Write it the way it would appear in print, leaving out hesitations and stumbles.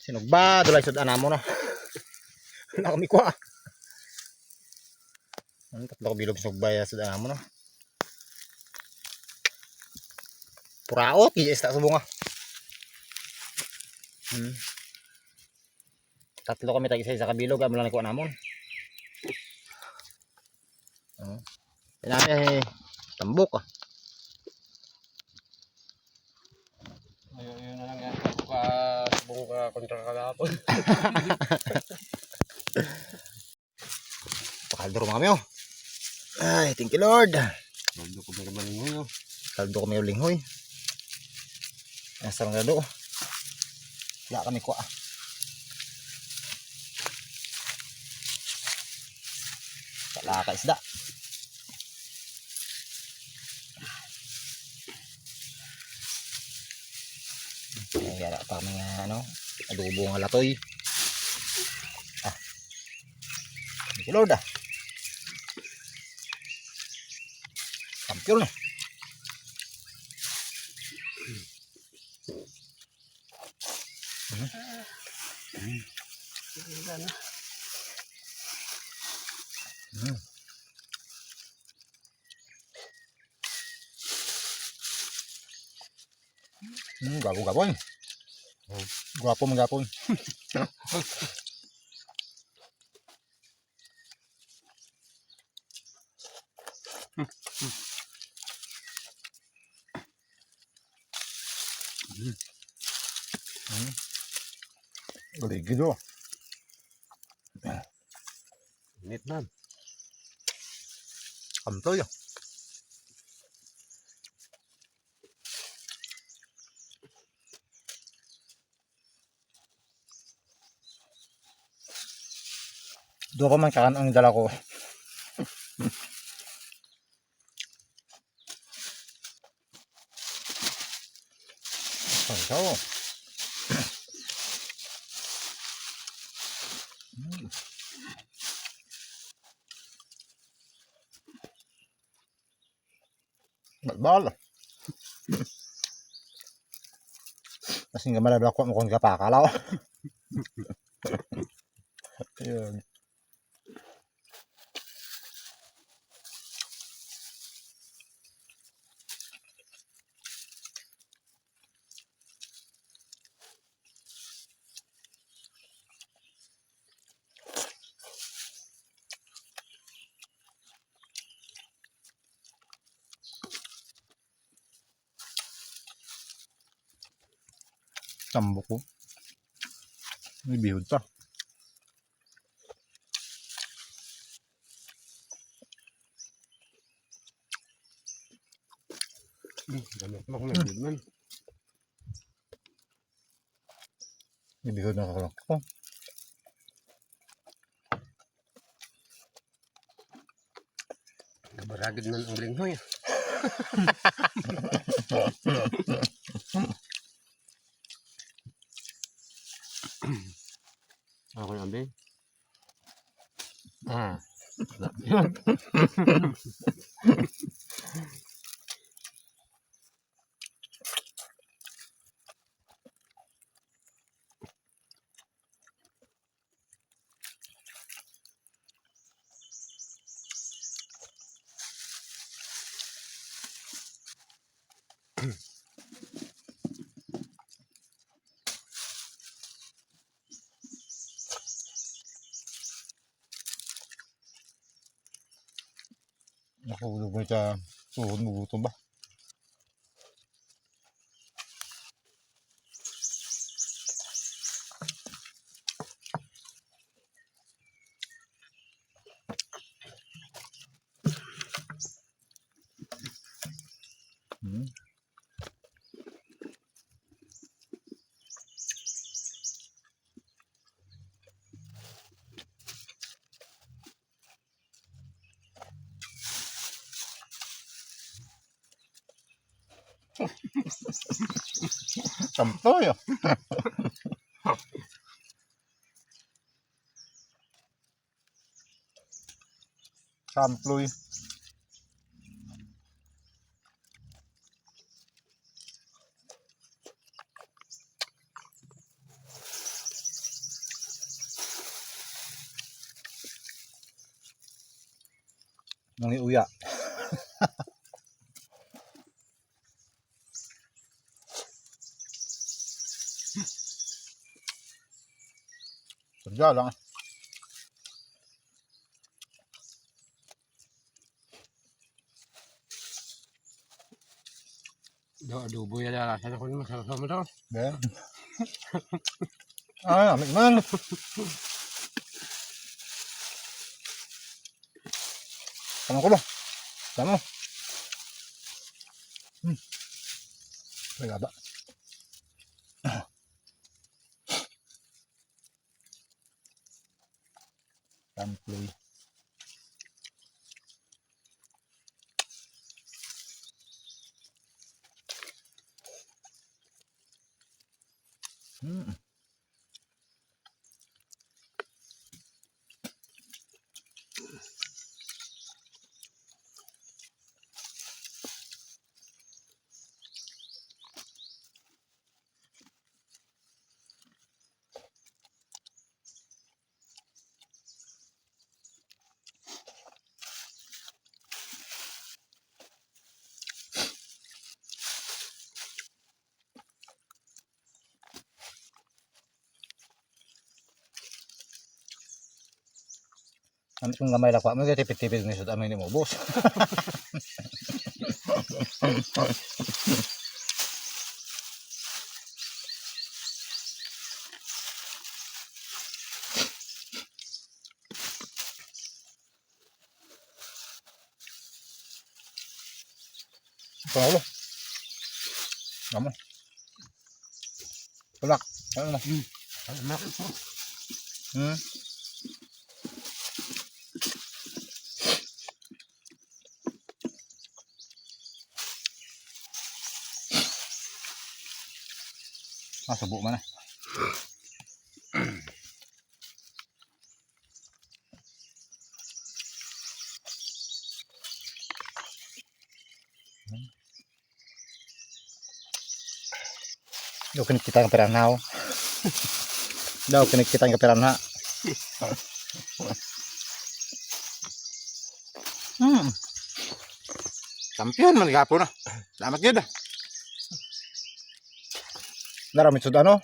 Sinugba, dulay sudan mo no. Wala kami kuha. Tatlo ko bilog sinugba ya sudan mo no. Puraot, iya sa subong ah. Tatlo kami tagi sa kabilog, amo lang kuha namon. Pinami tambok ah. Ayun na lang yan. Subong ka kontra kalapon. Pakaldo kami oh. Ay, thank you Lord. Kaldo ko may malingoy oh. Kaldo kami uling hoy. Asang gado. Wala kami kuha. Wala ka isda. Kaya pa mga ano, adobo nga latoy. Thank you Lord ah. Kampiyon na. Gapo-gapo. Guwapo manggapon. Udah gitu. Init man. Kamtoy ah. Doon ko man kakan ang dala ko. Saw. Balbal. Kasi nga malabla ko mo kung kapakalaw. Ayun. Tambok ko. May bihod pa. Gamit mo kung nagdid man. May bihod na kakalak ko. Baragid man ang linghoy. Ako yung ambi. Nakahulog mo sa tuhod mo gutom ba? Kamtoy ah. Samploy. Nang iuya. Sadya lang. Do adobo ya dala sa ko ni masama daw. Ben. Ah, amig man. Tama ko ba? Tama. Wala ba? Tamplay. Amit kong gamay lakwa mo kaya tipid-tipid ni sud amin ni mo boss. Paulo. Kamu. Tulak. Ano na? Mak ko. Subo mana? Daw kita ang peranaw. Daw kita ang perana. Champion man gapo na. Salamat gyud. Naramit sud ano?